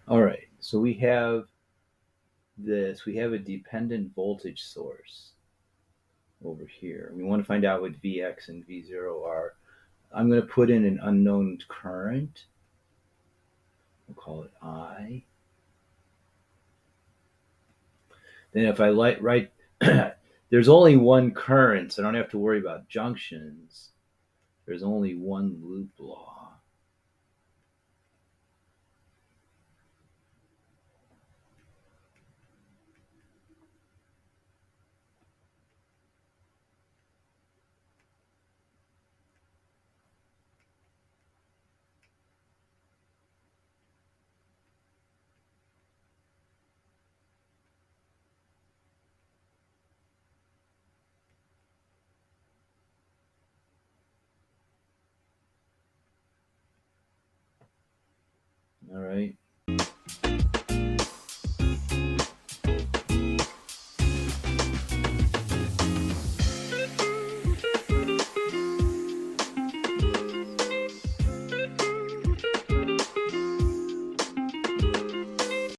All right, so we have this. We have a dependent voltage source over here. We want to find out what Vx and V0 are. I'm going to put in an unknown current. We'll call it I. Then if I write, there's only one current, so I don't have to worry about junctions. There's only one loop law. All right.